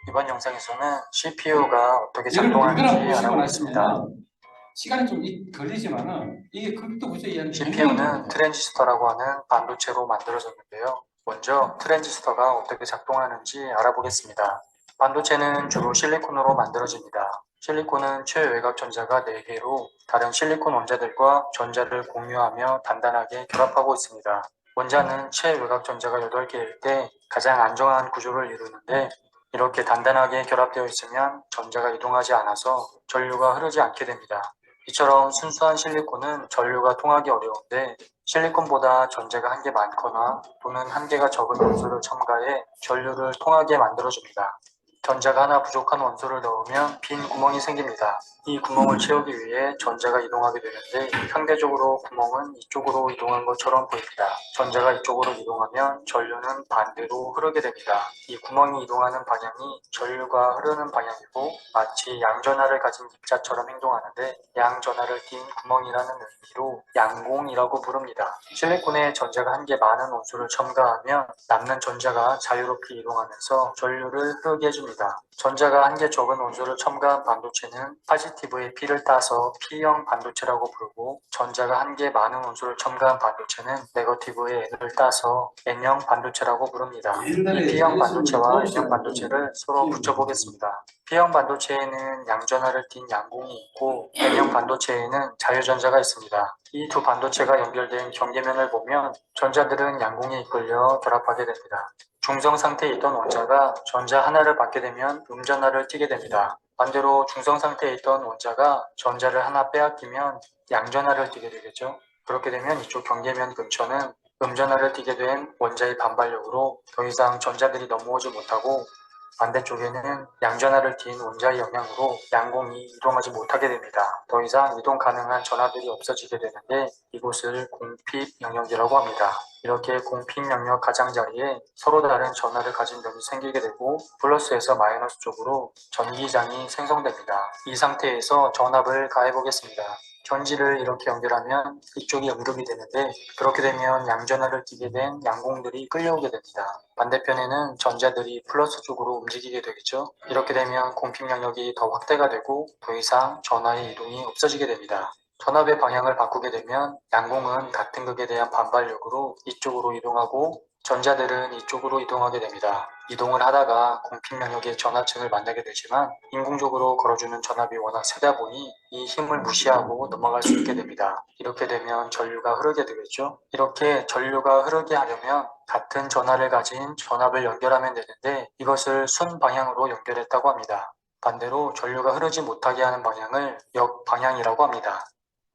이번 영상에서는 CPU가 어떻게 여러분 작동하는지 이거랑 보시고 알아보겠습니다. 나시면 시간이 좀 걸리지만은 이게 컴퓨터 구조에 의한 변경을 좀 CPU는 해요. 트랜지스터라고 하는 반도체로 만들어졌는데요. 먼저 트랜지스터가 어떻게 작동하는지 알아보겠습니다. 반도체는 주로 실리콘으로 만들어집니다. 실리콘은 최외곽 전자가 4개로 다른 실리콘 원자들과 전자를 공유하며 단단하게 결합하고 있습니다. 원자는 최외곽 전자가 8개일 때 가장 안정한 구조를 이루는데, 이렇게 단단하게 결합되어 있으면 전자가 이동하지 않아서 전류가 흐르지 않게 됩니다. 이처럼 순수한 실리콘은 전류가 통하기 어려운데, 실리콘보다 전자가 한 개 많거나 또는 한 개가 적은 원소를 첨가해 전류를 통하게 만들어줍니다. 전자가 하나 부족한 원소를 넣으면 빈 구멍이 생깁니다. 이 구멍을 채우기 위해 전자가 이동하게 되는데, 상대적으로 구멍은 이쪽으로 이동한 것처럼 보입니다. 전자가 이쪽으로 이동하면 전류는 반대로 흐르게 됩니다. 이 구멍이 이동하는 방향이 전류가 흐르는 방향이고, 마치 양전하를 가진 입자처럼 행동하는데, 양전하를 띈 구멍이라는 의미로 양공이라고 부릅니다. 실리콘에 전자가 한 개 많은 원소를 첨가하면 남는 전자가 자유롭게 이동하면서 전류를 흐르게 해줍니다. 전자가 한 개 적은 원소를 첨가한 반도체는 파지티브의 P를 따서 P형 반도체라고 부르고, 전자가 한 개 많은 원소를 첨가한 반도체는 네거티브의 N을 따서 N형 반도체라고 부릅니다. 이 옛날에 P형 자존심을 반도체와 N형 도우시라고 반도체를 서로 피해를 받았죠. 붙여보겠습니다. P형 반도체에는 양전하를 띤 양공이 있고, N형 반도체에는 자유전자가 있습니다. 이 두 반도체가 연결된 경계면을 보면 전자들은 양공에 이끌려 결합하게 됩니다. 중성 상태에 있던 원자가 전자 하나를 받게 되면 음전하를 띠게 됩니다. 반대로 중성 상태에 있던 원자가 전자를 하나 빼앗기면 양전하를 띠게 되겠죠. 그렇게 되면 이쪽 경계면 근처는 음전하를 띠게 된 원자의 반발력으로 더 이상 전자들이 넘어오지 못하고, 반대쪽에는 양전하를 띤 원자의 영향으로 양공이 이동하지 못하게 됩니다. 더 이상 이동 가능한 전하들이 없어지게 되는데, 이곳을 공핍 영역이라고 합니다. 이렇게 공핍 영역 가장자리에 서로 다른 전하를 가진 면이 생기게 되고, 플러스에서 마이너스 쪽으로 전기장이 생성됩니다. 이 상태에서 전압을 가해 보겠습니다. 전지를 이렇게 연결하면 이쪽이 음극이 되는데, 그렇게 되면 양전하를 띠게 된 양공들이 끌려오게 됩니다. 반대편에는 전자들이 플러스 쪽으로 움직이게 되겠죠. 이렇게 되면 공핍 영역이 더 확대가 되고 더 이상 전하의 이동이 없어지게 됩니다. 전압의 방향을 바꾸게 되면 양공은 같은 극에 대한 반발력으로 이쪽으로 이동하고, 전자들은 이쪽으로 이동하게 됩니다. 이동을 하다가 공핍 영역의 전하층을 만나게 되지만, 인공적으로 걸어주는 전압이 워낙 세다 보니 이 힘을 무시하고 넘어갈 수 있게 됩니다. 이렇게 되면 전류가 흐르게 되겠죠. 이렇게 전류가 흐르게 하려면 같은 전하를 가진 전압을 연결하면 되는데, 이것을 순 방향으로 연결했다고 합니다. 반대로 전류가 흐르지 못하게 하는 방향을 역방향이라고 합니다.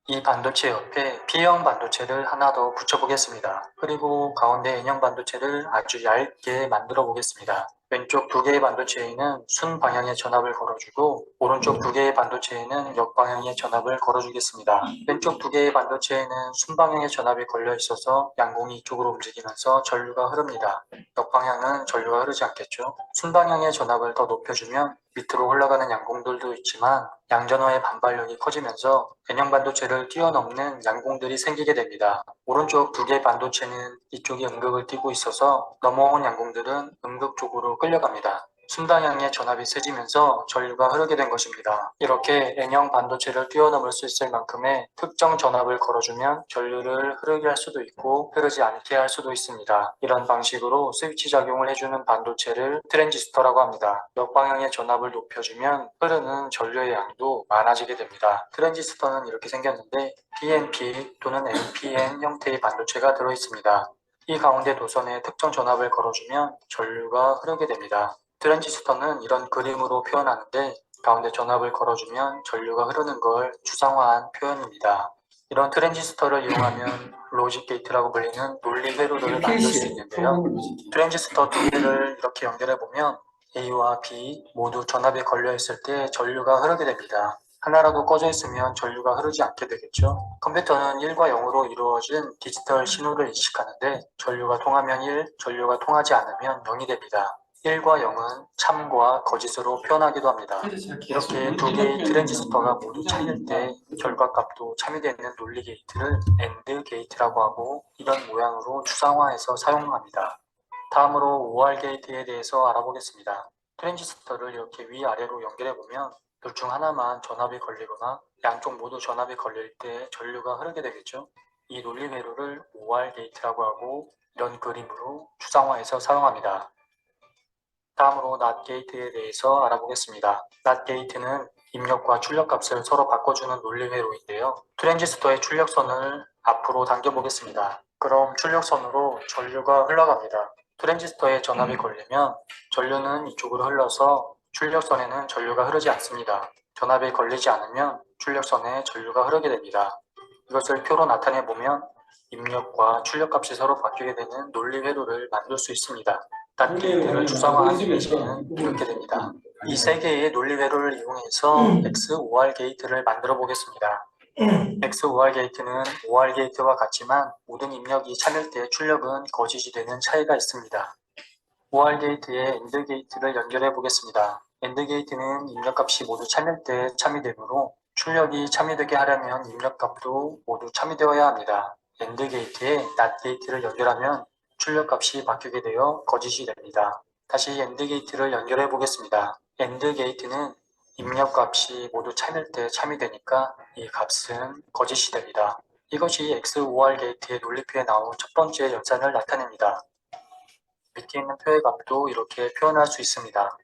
이 반도체 옆에 P형 반도체를 하나 더 붙여보겠습니다. 그리고 가운데 N형 반도체를 아주 얇게 만들어 보겠습니다. 왼쪽 두 개의 반도체에는 순 방향의 전압을 걸어주고, 오른쪽 두 개의 반도체에는 역방향의 전압을 걸어주겠습니다. 왼쪽 두 개의 반도체에는 순방향의 전압이 걸려 있어서 양공이 이쪽으로 움직이면서 전류가 흐릅니다. 역방향은 전류가 흐르지 않겠죠. 순방향의 전압을 더 높여주면 밑으로 올라가는 양공들도 있지만, 양전하의 반발력이 커지면서 N형 반도체를 뛰어넘는 양공들이 생기게 됩니다. 오른쪽 두 개의 반도체는 이쪽에 음극을 띠고 있어서 넘어온 양공들은 음극 쪽으로 끌려갑니다. 순방향의 전압이 세지면서 전류가 흐르게 된 것입니다. 이렇게 N형 반도체를 뛰어넘을 수 있을 만큼의 특정 전압을 걸어주면 전류를 흐르게 할 수도 있고 흐르지 않게 할 수도 있습니다. 이런 방식으로 스위치 작용을 해주는 반도체를 트랜지스터라고 합니다. 역방향의 전압을 높여주면 흐르는 전류의 양도 많아지게 됩니다. 트랜지스터는 이렇게 생겼는데 PNP 또는 NPN 형태의 반도체가 들어있습니다. 이 가운데 도선에 특정 전압을 걸어주면 전류가 흐르게 됩니다. 트랜지스터는 이런 그림으로 표현하는데, 가운데 전압을 걸어주면 전류가 흐르는 걸 추상화한 표현입니다. 이런 트랜지스터를 이용하면 로직 게이트라고 불리는 논리 회로를 만들 수 PLC예요. 있는데요. 프로그래밍 로직. 트랜지스터 두 개를 이렇게 연결해 보면 A와 B 모두 전압에 걸려 있을 때 전류가 흐르게 됩니다. 하나라도 꺼져 있으면 전류가 흐르지 않게 되겠죠. 컴퓨터는 1과 0으로 이루어진 디지털 신호를 인식하는데, 전류가 통하면 1, 전류가 통하지 않으면 0이 됩니다. 1과 0은 참과 거짓으로 표현하기도 합니다. 이렇게 두 개의 트랜지스터가 모두 참일 때 결과값도 참여되는 논리 게이트를 AND 게이트라고 하고, 이런 모양으로 추상화해서 사용합니다. 다음으로 OR 게이트에 대해서 알아보겠습니다. 트랜지스터를 이렇게 위아래로 연결해 보면 둘 중 하나만 전압이 걸리거나 양쪽 모두 전압이 걸릴 때 전류가 흐르게 되겠죠. 이 논리 회로를 OR 게이트라고 하고 이런 그림으로 추상화해서 사용합니다. 다음으로 낫 게이트에 대해서 알아보겠습니다. 낫 게이트는 입력과 출력 값을 서로 바꿔주는 논리 회로인데요. 트랜지스터의 출력선을 앞으로 당겨보겠습니다. 그럼 출력선으로 전류가 흘러갑니다. 트랜지스터에 전압이 걸리면 전류는 이쪽으로 흘러서 출력선에는 전류가 흐르지 않습니다. 전압이 걸리지 않으면 출력선에 전류가 흐르게 됩니다. 이것을 표로 나타내 보면 입력과 출력값이 서로 바뀌게 되는 논리 회로를 만들 수 있습니다. 낫 게이트를 추상화한 이미지는 이렇게 됩니다. 이 세 개의 논리 회로를 이용해서 XOR 게이트를 만들어 보겠습니다. XOR 게이트는 OR 게이트와 같지만 모든 입력이 참일 때 출력은 거짓이 되는 차이가 있습니다. OR 게이트에 AND 게이트를 연결해 보겠습니다. AND 게이트는 입력값이 모두 참일 때 참이 되므로 출력이 참이 되게 하려면 입력값도 모두 참이 되어야 합니다. AND 게이트에 NOT 게이트를 연결하면 출력값이 바뀌게 되어 거짓이 됩니다. 다시 AND 게이트를 연결해 보겠습니다. AND 게이트는 입력값이 모두 참일 때 참이 되니까 이 값은 거짓이 됩니다. 이것이 XOR 게이트의 논리표에 나온 첫 번째 연산을 나타냅니다. 밑에 있는 표의 값도 이렇게 표현할 수 있습니다.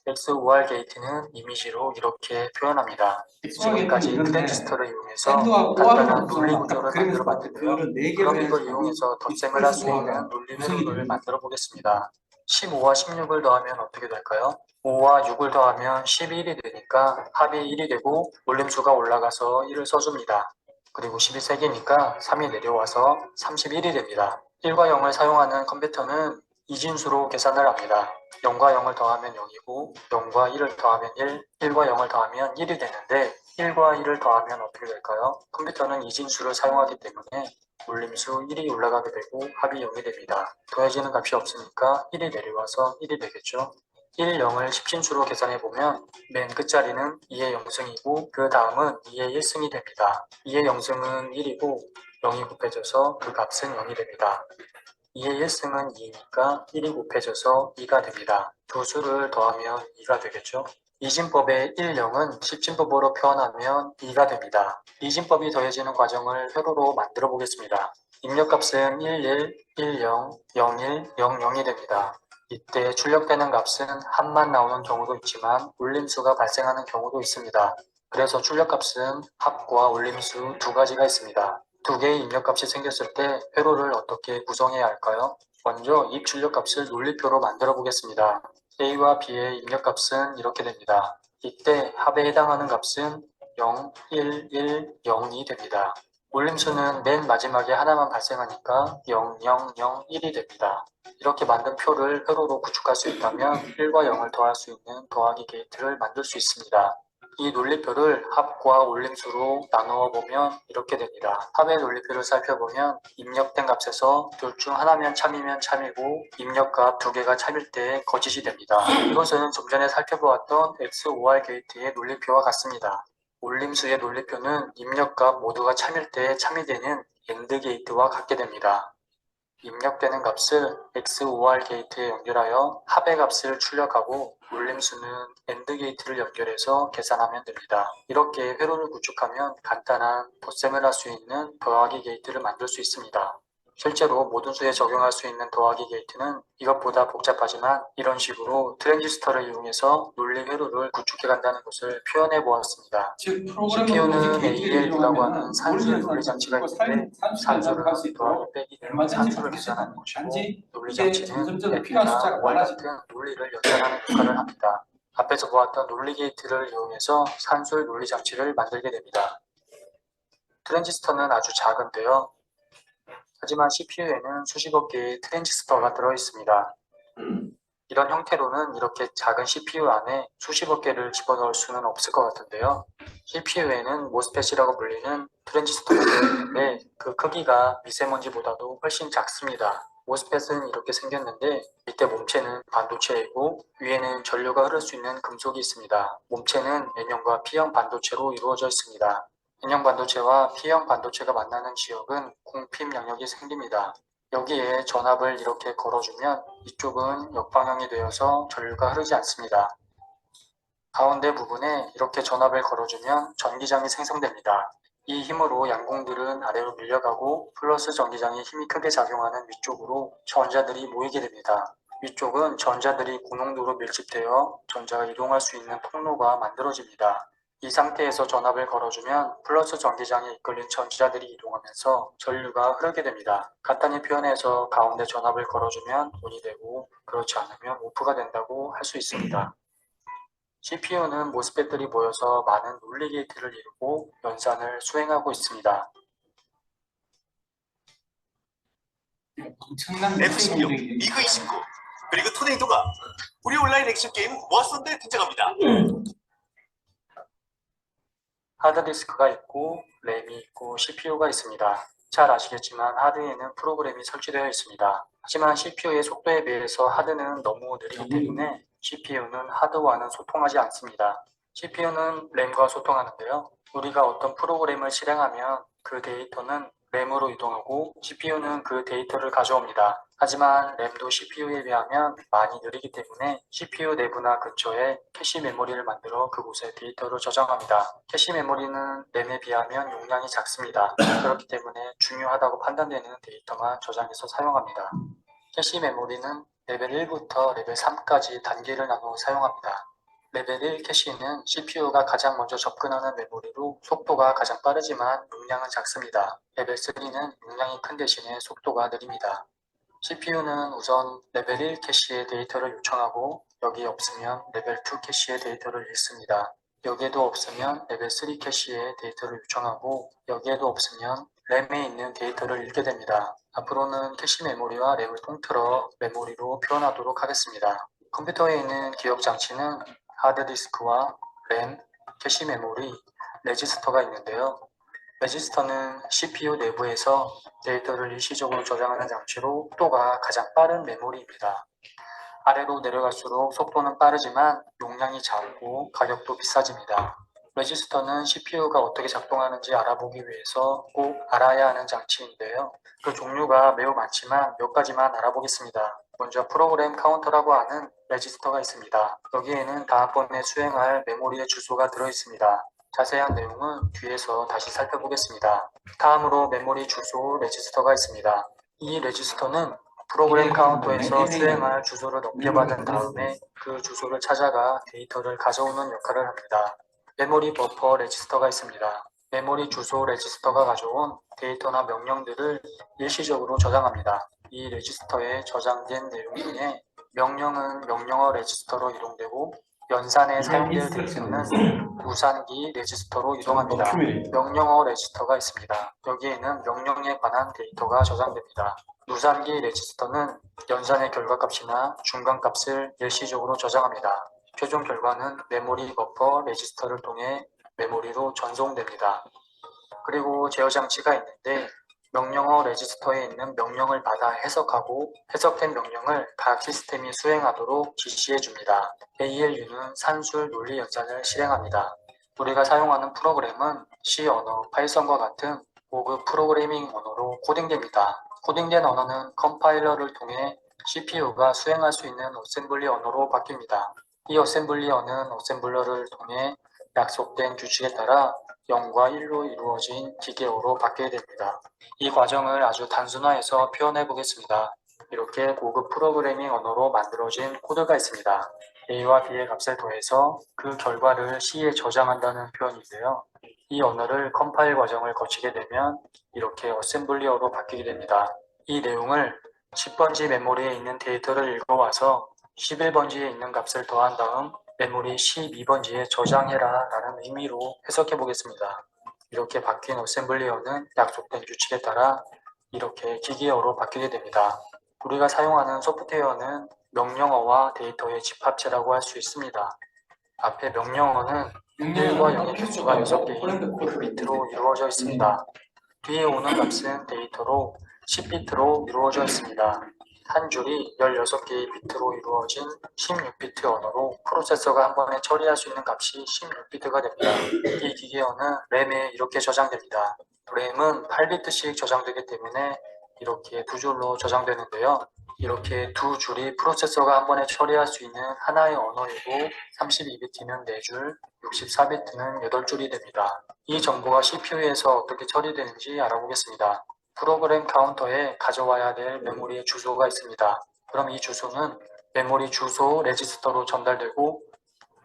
XOR 게이트는 이미지로 이렇게 표현합니다. 지금까지 트랜지스터를 이용해서 간단한 논리 구조를 만들어 봤는데요. 그럼 이걸 이용해서 덧셈을 할 수 있는 논리 회로를 만들어 보겠습니다. 15와 16을 더하면 어떻게 될까요? 5와 6을 더하면 11이 되니까 합이 1이 되고 올림수가 올라가서 1을 써줍니다. 그리고 10이 3개니까 3이 내려와서 31이 됩니다. 1과 0을 사용하는 컴퓨터는 이진수로 계산을 합니다. 0과 0을 더하면 0이고 0과 1을 더하면 1, 1과 0을 더하면 1이 되는데 1과 1을 더하면 어떻게 될까요? 컴퓨터는 이진수를 사용하기 때문에 올림수 1이 올라가게 되고 합이 0이 됩니다. 더해지는 값이 없으니까 1이 내려와서 1이 되겠죠. 1, 0을 10진수로 계산해보면 맨 끝자리는 2의 0승이고 그 다음은 2의 1승이 됩니다. 2의 0승은 1이고 0이 곱해져서 그 값은 0이 됩니다. 2의 1승은 2니까 1이 곱해져서 2가 됩니다. 두 수를 더하면 2가 되겠죠. 이진법의 1, 0은 10진법으로 표현하면 2가 됩니다. 이진법이 더해지는 과정을 회로로 만들어 보겠습니다. 입력값은 1, 1, 1, 0, 0, 1, 0, 0이 됩니다. 이때 출력되는 값은 합만 나오는 경우도 있지만 올림수가 발생하는 경우도 있습니다. 그래서 출력값은 합과 올림수 두 가지가 있습니다. 두 개의 입력값이 생겼을 때 회로를 어떻게 구성해야 할까요? 먼저 입 출력값을 논리표로 만들어 보겠습니다. A와 B의 입력값은 이렇게 됩니다. 이때 합에 해당하는 값은 0, 1, 1, 0이 됩니다. 올림수는 맨 마지막에 하나만 발생하니까 0, 0, 0, 1이 됩니다. 이렇게 만든 표를 회로로 구축할 수 있다면 1과 0을 더할 수 있는 더하기 게이트를 만들 수 있습니다. 이 논리표를 합과 올림수로 나누어 보면 이렇게 됩니다. 합의 논리표를 살펴보면 입력된 값에서 둘 중 하나면 참이면 참이고 입력값 두 개가 참일 때 거짓이 됩니다. 이것은 좀 전에 살펴보았던 XOR 게이트의 논리표와 같습니다. 올림수의 논리표는 입력값 모두가 참일 때 참이 되는 AND 게이트와 같게 됩니다. 입력되는 값을 XOR 게이트에 연결하여 합의 값을 출력하고 올림수는 AND 게이트를 연결해서 계산하면 됩니다. 이렇게 회로를 구축하면 간단한 덧셈을 할 수 있는 더하기 게이트를 만들 수 있습니다. 실제로 모든 수에 적용할 수 있는 더하기 게이트는 이것보다 복잡하지만 이런 식으로 트랜지스터를 이용해서 논리 회로를 구축해 간다는 것을 표현해 보았습니다. 즉 프로그래머 CPU는 게이트를 ALU라고 하는 이용하면 산술 논리 장치가 있는데 산술은 산수를 더하기 빼기 등 얼마든지 산수를 바뀔 수 계산하는 있다. 것이고 단지 논리 이게 장치는 점점 필요한 숫자가 AND나 OR 많아지고 같은 논리를 연산하는 역할을 합니다. 앞에서 보았던 논리 게이트를 이용해서 산술 논리 장치를 만들게 됩니다. 트랜지스터는 아주 작은데요. 하지만 CPU에는 수십억 개의 트랜지스터가 들어있습니다. 이런 형태로는 이렇게 작은 CPU 안에 수십억 개를 집어넣을 수는 없을 것 같은데요. CPU에는 모스펫이라고 불리는 트랜지스터가 들어있는데 그 크기가 미세먼지보다도 훨씬 작습니다. 모스펫은 이렇게 생겼는데 밑에 몸체는 반도체이고 위에는 전류가 흐를 수 있는 금속이 있습니다. 몸체는 N형과 P형 반도체로 이루어져 있습니다. N형 반도체와 P형 반도체가 만나는 지역은 공핍 영역이 생깁니다. 여기에 전압을 이렇게 걸어주면 이쪽은 역방향이 되어서 전류가 흐르지 않습니다. 가운데 부분에 이렇게 전압을 걸어주면 전기장이 생성됩니다. 이 힘으로 양공들은 아래로 밀려가고 플러스 전기장이 힘이 크게 작용하는 위쪽으로 전자들이 모이게 됩니다. 위쪽은 전자들이 고농도로 밀집되어 전자가 이동할 수 있는 통로가 만들어집니다. 이 상태에서 전압을 걸어주면 플러스 전기장에 이끌린 전자들이 이동하면서 전류가 흐르게 됩니다. 간단히 표현해서 가운데 전압을 걸어주면 온이 되고 그렇지 않으면 오프가 된다고 할 수 있습니다. CPU는 모스펫들이 모여서 많은 논리 게이트를 이루고 연산을 수행하고 있습니다. 엄청난 F16, 공정이 미그29 그리고 토네이도가 우리 온라인 액션 게임 모아선드에 등장합니다. 하드디스크가 있고 램이 있고 CPU가 있습니다. 잘 아시겠지만 하드에는 프로그램이 설치되어 있습니다. 하지만 CPU의 속도에 비해서 하드는 너무 느리기 때문에 CPU는 하드와는 소통하지 않습니다. CPU는 램과 소통하는데요. 우리가 어떤 프로그램을 실행하면 그 데이터는 램으로 이동하고 CPU는 그 데이터를 가져옵니다. 하지만 램도 CPU에 비하면 많이 느리기 때문에 CPU 내부나 근처에 캐시 메모리를 만들어 그곳에 데이터를 저장합니다. 캐시 메모리는 램에 비하면 용량이 작습니다. 그렇기 때문에 중요하다고 판단되는 데이터만 저장해서 사용합니다. 캐시 메모리는 레벨 1부터 레벨 3까지 단계를 나누어 사용합니다. 레벨 1 캐시는 CPU가 가장 먼저 접근하는 메모리로 속도가 가장 빠르지만 용량은 작습니다. 레벨 3는 용량이 큰 대신에 속도가 느립니다. CPU는 우선 레벨 1 캐시의 데이터를 요청하고 여기에 없으면 레벨 2 캐시의 데이터를 읽습니다. 여기에도 없으면 레벨 3 캐시의 데이터를 요청하고 여기에도 없으면 램에 있는 데이터를 읽게 됩니다. 앞으로는 캐시 메모리와 램을 통틀어 메모리로 표현하도록 하겠습니다. 컴퓨터에 있는 기억 장치는 하드디스크와 램, 캐시 메모리, 레지스터가 있는데요. 레지스터는 CPU 내부에서 데이터를 일시적으로 저장하는 장치로 속도가 가장 빠른 메모리입니다. 아래로 내려갈수록 속도는 빠르지만 용량이 작고 가격도 비싸집니다. 레지스터는 CPU가 어떻게 작동하는지 알아보기 위해서 꼭 알아야 하는 장치인데요. 그 종류가 매우 많지만 몇 가지만 알아보겠습니다. 먼저 프로그램 카운터라고 하는 레지스터가 있습니다. 여기에는 다음번에 수행할 메모리의 주소가 들어있습니다. 자세한 내용은 뒤에서 다시 살펴보겠습니다. 다음으로 메모리 주소 레지스터가 있습니다. 이 레지스터는 프로그램 카운터에서 수행할 주소를 넘겨받은 다음에 그 주소를 찾아가 데이터를 가져오는 역할을 합니다. 메모리 버퍼 레지스터가 있습니다. 메모리 주소 레지스터가 가져온 데이터나 명령들을 일시적으로 저장합니다. 이 레지스터에 저장된 내용 중에 명령은 명령어 레지스터로 이동되고 연산에 사용될 데이터는 무산기 레지스터로 이동합니다. 명령어 레지스터가 있습니다. 여기에는 명령에 관한 데이터가 저장됩니다. 무산기 레지스터는 연산의 결과값이나 중간값을 일시적으로 저장합니다. 최종 결과는 메모리 버퍼 레지스터를 통해 메모리로 전송됩니다. 그리고 제어 장치가 있는데 명령어 레지스터에 있는 명령을 받아 해석하고 해석된 명령을 각 시스템이 수행하도록 지시해 줍니다. ALU는 산술 논리 연산을 실행합니다. 우리가 사용하는 프로그램은 C 언어, 파이썬과 같은 고급 프로그래밍 언어로 코딩됩니다. 코딩된 언어는 컴파일러를 통해 CPU가 수행할 수 있는 어셈블리 언어로 바뀝니다. 이 어셈블리어는 어셈블러를 통해 약속된 규칙에 따라 0과 1로 이루어진 기계어로 바뀌게 됩니다. 이 과정을 아주 단순화해서 표현해 보겠습니다. 이렇게 고급 프로그래밍 언어로 만들어진 코드가 있습니다. A와 B의 값을 더해서 그 결과를 C에 저장한다는 표현인데요. 이 언어를 컴파일 과정을 거치게 되면 이렇게 어셈블리어로 바뀌게 됩니다. 이 내용을 10번지 메모리에 있는 데이터를 읽어와서 11번지에 있는 값을 더한 다음 메모리 12번지에 저장해라 라는 의미로 해석해 보겠습니다. 이렇게 바뀐 어셈블리어는 약속된 규칙에 따라 이렇게 기계어로 바뀌게 됩니다. 우리가 사용하는 소프트웨어는 명령어와 데이터의 집합체라고 할 수 있습니다. 앞에 명령어는 1과 0의 개수가 6개인 빅비트로 이루어져 있습니다. 뒤에 오는 값은 데이터로 10비트로 이루어져 있습니다. 한 줄이 16개의 비트로 이루어진 16비트 언어로 프로세서가 한 번에 처리할 수 있는 값이 16비트가 됩니다. 이 기계어는 램에 이렇게 저장됩니다. 램은 8비트씩 저장되기 때문에 이렇게 두 줄로 저장되는데요. 이렇게 두 줄이 프로세서가 한 번에 처리할 수 있는 하나의 언어이고 32비트는 4줄, 64비트는 8줄이 됩니다. 이 정보가 CPU에서 어떻게 처리되는지 알아보겠습니다. 프로그램 카운터에 가져와야 될 메모리의 주소가 있습니다. 그럼 이 주소는 메모리 주소 레지스터로 전달되고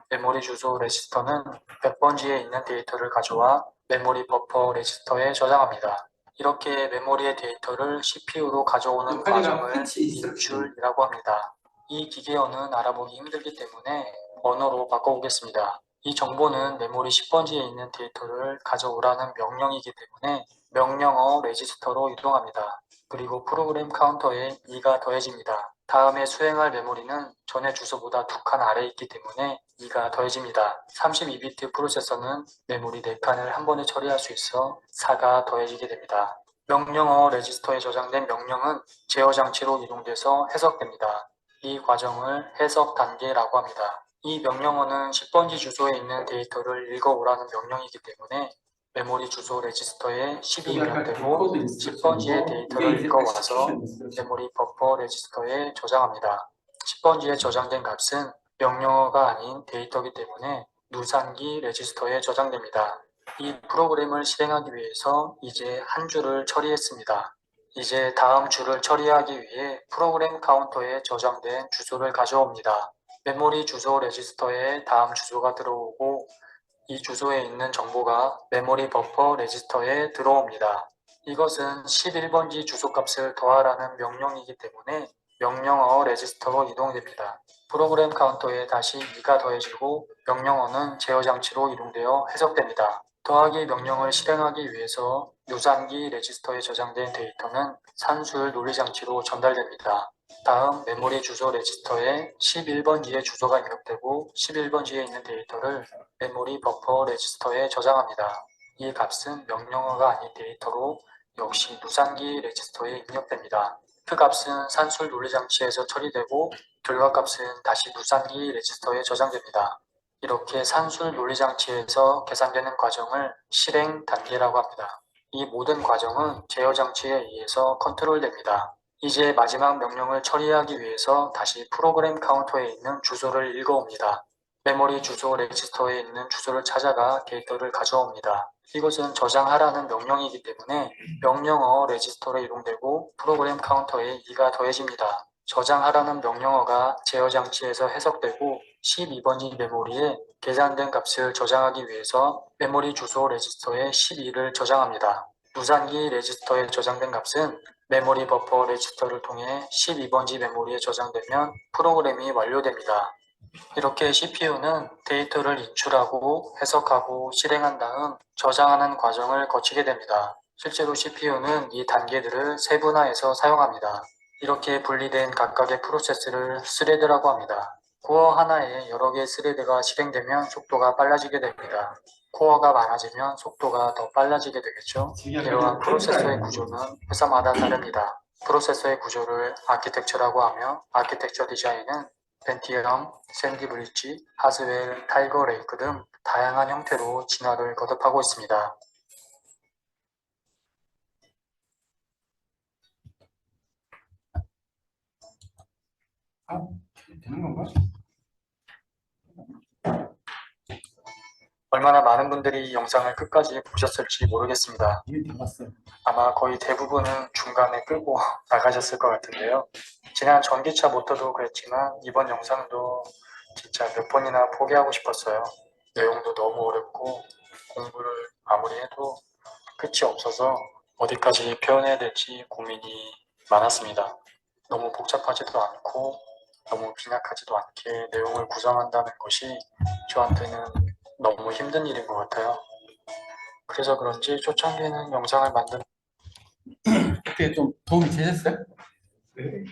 메모리 주소 레지스터는 100번지에 있는 데이터를 가져와 메모리 버퍼 레지스터에 저장합니다. 이렇게 메모리의 데이터를 CPU로 가져오는 역할이랑 과정을 패치 인스트럭션. 인출이라고 합니다. 이 기계어는 알아보기 힘들기 때문에 언어로 바꿔보겠습니다. 이 정보는 메모리 10번지에 있는 데이터를 가져오라는 명령이기 때문에 명령어 레지스터로 이동합니다. 그리고 프로그램 카운터에 2가 더해집니다. 다음에 수행할 메모리는 전의 주소보다 2칸 아래에 있기 때문에 2가 더해집니다. 32비트 프로세서는 메모리 4칸을 한 번에 처리할 수 있어 4가 더해지게 됩니다. 명령어 레지스터에 저장된 명령은 제어 장치로 이동돼서 해석됩니다. 이 과정을 해석 단계라고 합니다. 이 명령어는 10번지 주소에 있는 데이터를 읽어오라는 명령이기 때문에 메모리 주소 레지스터에 10이 입력되고 10번지의 데이터를 읽어와서 메모리 버퍼 레지스터에 저장합니다. 10번지에 저장된 값은 명령어가 아닌 데이터이기 때문에 누산기 레지스터에 저장됩니다. 이 프로그램을 실행하기 위해서 이제 한 줄을 처리했습니다. 이제 다음 줄을 처리하기 위해 프로그램 카운터에 저장된 주소를 가져옵니다. 메모리 주소 레지스터에 다음 주소가 들어오고 이 주소에 있는 정보가 메모리 버퍼 레지스터에 들어옵니다. 이것은 11번지 주소값을 더하라는 명령이기 때문에 명령어 레지스터로 이동됩니다. 프로그램 카운터에 다시 2가 더해지고 명령어는 제어 장치로 이동되어 해석됩니다. 더하기 명령을 실행하기 위해서 누산기 레지스터에 저장된 데이터는 산술 논리 장치로 전달됩니다. 다음 메모리 주소 레지스터에 11번지의 주소가 입력되고 11번지에 있는 데이터를 메모리 버퍼 레지스터에 저장합니다. 이 값은 명령어가 아닌 데이터로 역시 누산기 레지스터에 입력됩니다. 그 값은 산술 논리 장치에서 처리되고 결과값은 다시 누산기 레지스터에 저장됩니다. 이렇게 산술 논리 장치에서 계산되는 과정을 실행 단계라고 합니다. 이 모든 과정은 제어 장치에 의해서 컨트롤됩니다. 이제 마지막 명령을 처리하기 위해서 다시 프로그램 카운터에 있는 주소를 읽어옵니다. 메모리 주소 레지스터에 있는 주소를 찾아가 데이터를 가져옵니다. 이것은 저장하라는 명령이기 때문에 명령어 레지스터로 이동되고 프로그램 카운터에 2가 더해집니다. 저장하라는 명령어가 제어 장치에서 해석되고 12번지 메모리에 계산된 값을 저장하기 위해서 메모리 주소 레지스터에 12를 저장합니다. 무산기 레지스터에 저장된 값은 메모리 버퍼 레지스터를 통해 12번지 메모리에 저장되면 프로그램이 완료됩니다. 이렇게 CPU는 데이터를 인출하고 해석하고 실행한 다음 저장하는 과정을 거치게 됩니다. 실제로 CPU는 이 단계들을 세분화해서 사용합니다. 이렇게 분리된 각각의 프로세스를 스레드라고 합니다. 코어 하나에 여러 개의 스레드가 실행되면 속도가 빨라지게 됩니다. 코어가 많아지면 속도가 더 빨라지게 되겠죠. 이러한 프로세서의 구조는 회사마다 다릅니다. 프로세서의 구조를 아키텍처라고 하며 아키텍처 디자인은 펜티엄, 샌디 브릿지, 하스웰, 타이거 레이크 등 다양한 형태로 진화를 거듭하고 있습니다. 되는 건가? 얼마나 많은 분들이 이 영상을 끝까지 보셨을지 모르겠습니다. 이미 다 봤어요. 아마 거의 대부분은 중간에 끄고 나가셨을 것 같은데요. 지난 전기차 모터도 그랬지만 이번 영상도 진짜 몇 번이나 포기하고 싶었어요. 내용도 너무 어렵고 공부를 아무리 해도 끝이 없어서 어디까지 표현해야 될지 고민이 많았습니다. 너무 복잡하지도 않고 너무 빈약하지도 않게 내용을 구성한다는 것이 저한테는 너무 힘든 일인 것 같아요. 그래서 그런지 초창기에는 영상을 만드는 어떻게 좀 도움이 되셨어요? 네.